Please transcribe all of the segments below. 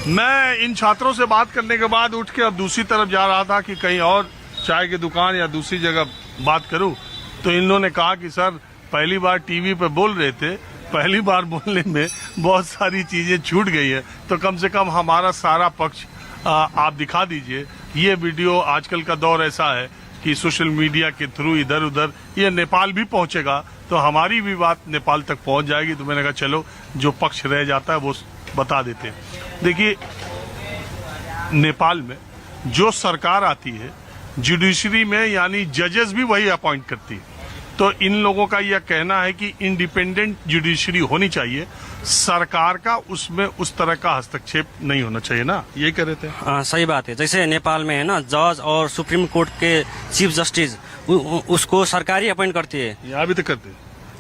मैं इन छात्रों से बात करने के बाद उठ के अब दूसरी तरफ जा रहा था कि कहीं और चाय की दुकान या दूसरी जगह बात करूं, तो इन्होंने कहा कि सर पहली बार टीवी पे बोल रहे थे, पहली बार बोलने में बहुत सारी चीजें छूट गई है, तो कम से कम हमारा सारा पक्ष आप दिखा दीजिए। ये वीडियो आजकल का दौर ऐसा है कि सोशल मीडिया के थ्रू इधर उधर ये नेपाल भी पहुंचेगा, तो हमारी भी बात नेपाल तक पहुंच जाएगी। तो मैंने कहा चलो जो पक्ष रह जाता है वो बता देते हैं। देखिए, नेपाल में जो सरकार आती है जुडिशरी में, यानी जजेस भी वही अपॉइंट करती है, तो इन लोगों का यह कहना है कि इंडिपेंडेंट जुडिशरी होनी चाहिए, सरकार का उसमें उस तरह का हस्तक्षेप नहीं होना चाहिए ना, यही कह रहे थे। हाँ, सही बात है। जैसे नेपाल में है ना, जज और सुप्रीम कोर्ट के चीफ जस्टिस उसको सरकार ही अपॉइंट करती है। यहाँ भी तो करते हैं।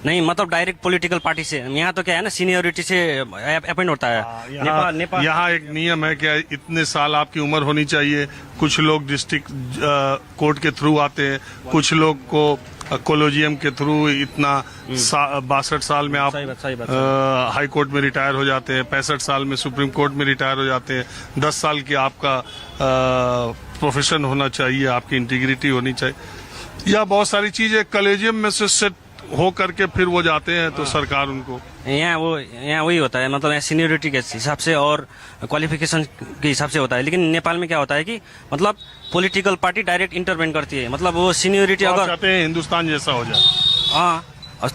नहीं, मतलब डायरेक्ट पॉलिटिकल पार्टी से। यहाँ तो क्या है ना, सीनियरिटी से अपॉइंट होता है। नेपाल यहाँ एक नियम है कि इतने साल आपकी उम्र होनी चाहिए। कुछ लोग डिस्ट्रिक्ट कोर्ट के थ्रू आते हैं, कुछ लोग को कोलोजियम के थ्रू इतना 62 साल में आप हाई कोर्ट में रिटायर हो जाते हैं, 65 साल में सुप्रीम कोर्ट में रिटायर हो जाते हैं, 10 साल की आपका प्रोफेशन होना चाहिए, आपकी इंटीग्रिटी होनी चाहिए, या बहुत सारी चीजें कॉलेजियम में से सेट हो करके फिर वो जाते हैं, तो सरकार उनको यहाँ वही होता है, मतलब सीनियरिटी के हिसाब से और क्वालिफिकेशन के हिसाब से होता है। लेकिन नेपाल में क्या होता है कि मतलब पॉलिटिकल पार्टी डायरेक्ट इंटरवेन करती है, मतलब वो सीनियरिटी अगर चाहते हैं हिंदुस्तान जैसा हो जाए। हाँ,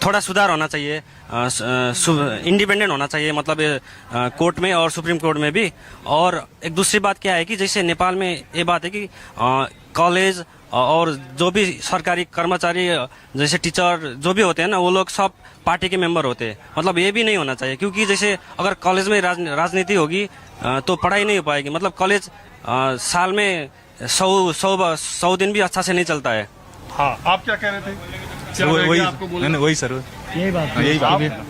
थोड़ा सुधार होना चाहिए, इंडिपेंडेंट होना चाहिए, मतलब कोर्ट में और सुप्रीम कोर्ट में भी। और एक दूसरी बात क्या है कि जैसे नेपाल में ये बात है कि कॉलेज और जो भी सरकारी कर्मचारी जैसे टीचर जो भी होते हैं ना, वो लोग सब पार्टी के मेंबर होते हैं। मतलब ये भी नहीं होना चाहिए, क्योंकि जैसे अगर कॉलेज में राजनीति होगी तो पढ़ाई नहीं हो पाएगी। मतलब कॉलेज साल में 100 दिन भी अच्छा से नहीं चलता है। हाँ, आप क्या कह रहे थे? वही सर, यही बात।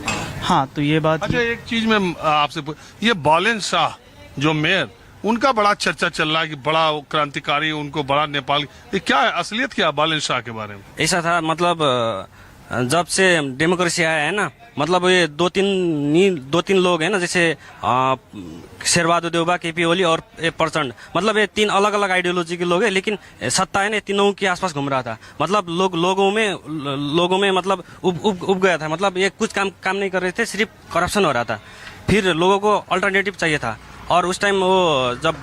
हाँ, तो ये बात। अच्छा, एक चीज में आपसे ये बालेन शाह जो मेयर, उनका बड़ा चर्चा चल रहा है कि बड़ा क्रांतिकारी, उनको बड़ा नेपाल, ये क्या है असलियत, क्या बालेन शाह के बारे में? ऐसा था, मतलब जब से डेमोक्रेसी आया है ना, मतलब ये दो तीन लोग हैं ना, जैसे शेरबहादुर देउबा, केपी ओली और प्रचंड, मतलब ये 3 अलग अलग आइडियोलॉजी के लोग हैं, लेकिन सत्ता है ना तीनों के आसपास घूम रहा था। मतलब लोगों में मतलब उब गया था। मतलब ये कुछ काम नहीं कर रहे थे, सिर्फ करप्शन हो रहा था। फिर लोगों को अल्टरनेटिव चाहिए था, और उस टाइम वो जब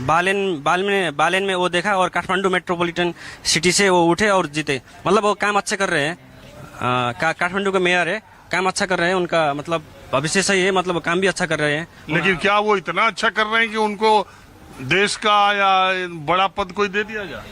बालेन में वो देखा, और काठमांडू मेट्रोपॉलिटन सिटी से वो उठे और जीते। मतलब वो काम अच्छे कर रहे हैं, काठमांडू के मेयर है, काम अच्छा कर रहे हैं, उनका मतलब भविष्य सही है, मतलब काम भी अच्छा कर रहे हैं। लेकिन क्या वो इतना अच्छा कर रहे हैं कि उनको देश का या बड़ा पद कोई दे दिया जाए?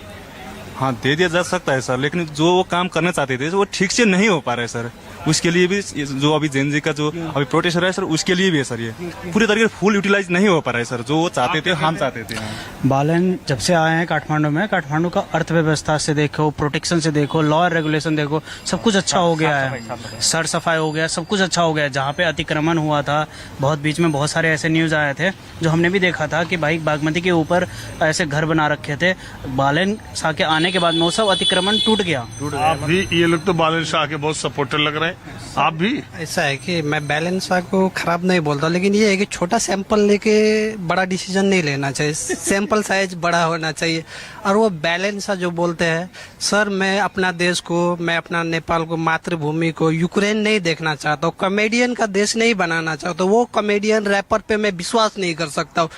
हाँ, दे दिया जा सकता है सर, लेकिन जो वो काम करना चाहते थे वो ठीक से नहीं हो पा रहा है सर। उसके लिए भी जो अभी जेनजी का जो अभी प्रोटेस्ट हो रहा है सर, उसके लिए भी है सर, ये पूरी तरीके से फुल यूटिलाइज नहीं हो पा रहा है सर, जो वो चाहते थे, हम चाहते थे। बालन जब से आए हैं काठमांडू में, काठमांडू का अर्थव्यवस्था से देखो, प्रोटेक्शन से देखो, लॉ और रेगुलेशन देखो, सब कुछ अच्छा हो गया है, सर सफाई हो गया, सब कुछ अच्छा हो गया। जहाँ पे अतिक्रमण हुआ था, बहुत बीच में बहुत सारे ऐसे न्यूज आए थे जो हमने भी देखा था कि भाई बागमती के ऊपर ऐसे घर बना रखे थे। बालन शाह के आने के बाद में वो सब अतिक्रमण टूट गया। आप भी, ये लोग तो बालन शाह के बहुत सपोर्टर लग रहे हैं, आप भी? ऐसा है कि मैं बालन शाह को खराब नहीं बोलता, लेकिन ये है कि छोटा सैंपल लेके बड़ा डिसीजन नहीं लेना चाहिए, सैंपल साइज बड़ा होना चाहिए। और वो बालन शाह जो बोलते हैं, सर मैं अपना देश को, मैं अपना नेपाल को, मातृभूमि को, यूक्रेन नहीं देखना चाहता हूँ, कॉमेडियन का देश नहीं बनाना चाहता, वो कॉमेडियन रैपर पे मैं विश्वास नहीं कर सकता हूँ।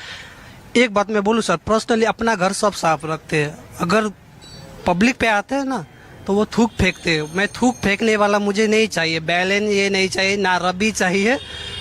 एक बात मैं बोलूँ सर, पर्सनली अपना घर सब साफ रखते हैं, अगर पब्लिक पे आते हैं ना तो वो थूक फेंकते हैं। मैं थूक फेंकने वाला मुझे नहीं चाहिए, बैलेन ये नहीं चाहिए, ना रवि चाहिए।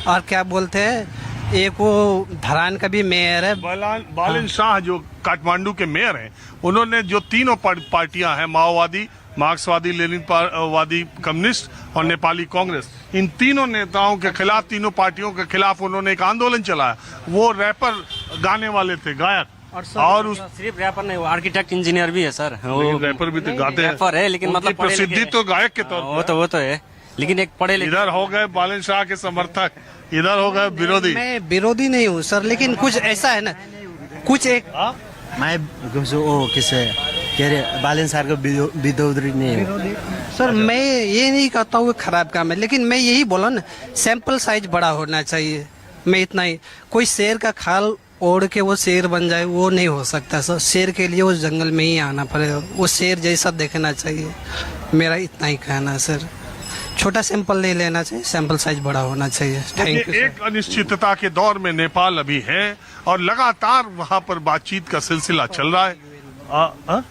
और क्या बोलते हैं, एक वो धरान का भी मेयर है बालन शाह जो काठमांडू के मेयर हैं, उन्होंने जो तीनों पार्टियां हैं, माओवादी, मार्क्सवादी, लेनिनवादी, कम्युनिस्ट और नेपाली कांग्रेस, इन तीनों नेताओं के खिलाफ, तीनों पार्टियों के खिलाफ उन्होंने एक आंदोलन चलाया। वो रैपर गाने वाले थे, गायक, और उस सिर्फ रैपर नहीं, वो आर्किटेक्ट इंजीनियर भी है सर। वो रैपर भी तो गाते हैं, रैपर है, लेकिन मतलब प्रसिद्धि तो गायक के तौर पर वो तो है, लेकिन एक पढ़े लिखे। इधर हो गए बालन शाह के समर्थक, इधर हो गए विरोधी। मैं विरोधी नहीं हूँ सर, लेकिन कुछ ऐसा है ना, कुछ एक मैं किसे कह रहे बालन शाह का विरोधी नहीं है सर। मैं ये नहीं कहता हूँ खराब काम है, लेकिन मैं यही बोला ना, सैंपल साइज बड़ा होना चाहिए। मैं इतना ही, कोई शेर का खाल ओढ़ के वो शेर बन जाए, वो नहीं हो सकता सर। शेर के लिए उस जंगल में ही आना पड़ेगा, वो शेर जैसा देखना चाहिए। मेरा इतना ही कहना है सर। छोटा सैंपल नहीं लेना चाहिए, सैंपल साइज बड़ा होना चाहिए। थैंक यू देखिए, एक अनिश्चितता के दौर में नेपाल अभी है और लगातार वहां पर बातचीत का सिलसिला चल रहा है। अब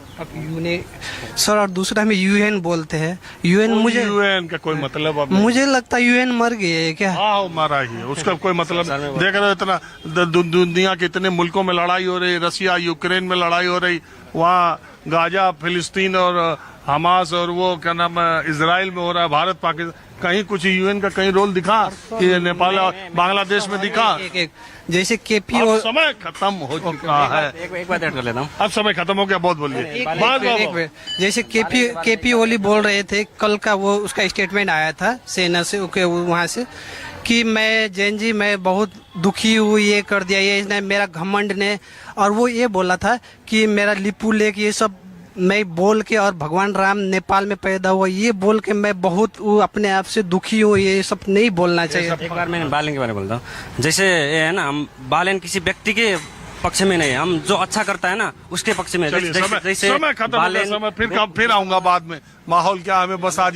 सर, और दूसरा में यूएन बोलते हैं। यूएन मुझे यूएन का कोई मतलब अब नहीं। मुझे लगता है यूएन मर गई है क्या? हाँ, वो मारा ही है, उसका कोई मतलब नहीं। देख रहे हो इतना दुनिया के इतने मुल्कों में लड़ाई हो रही, रसिया यूक्रेन में लड़ाई हो रही, वहाँ गाजा फिलिस्तीन और हमास और वो क्या नाम है इजराइल में हो रहा है, भारत पाकिस्तान, कहीं कुछ यूएन का कहीं रोल दिखा कि नेपाल और बांग्लादेश में दिखा? एक जैसे केपी अब समय खत्म हो चुका है। एक बात ऐड कर लेता हूँ। अब समय खत्म हो गया, बहुत बोलिए। एक मिनट, जैसे केपी ओली बोल रहे थे कल का, वो उसका स्टेटमेंट आया था सेना से, वहाँ से, कि मैं जैन जी मैं बहुत दुखी हूँ, ये कर दिया, ये इसने मेरा घमंड ने, और वो ये बोला था कि मेरा लिपू लेक ये सब मैं बोल के, और भगवान राम नेपाल में पैदा हुआ ये बोल के मैं बहुत अपने आप से दुखी हूँ, ये सब नहीं बोलना चाहिए। एक बार मैं बालेन के बारे में बोलता हूँ। जैसे ये है ना, हम बालेन किसी व्यक्ति के पक्ष में नहीं, हम जो अच्छा करता है ना उसके पक्ष में। चलिए, समय खत्म हो गया, समय फिर आऊंगा बाद में। माहौल क्या, हमें बस आज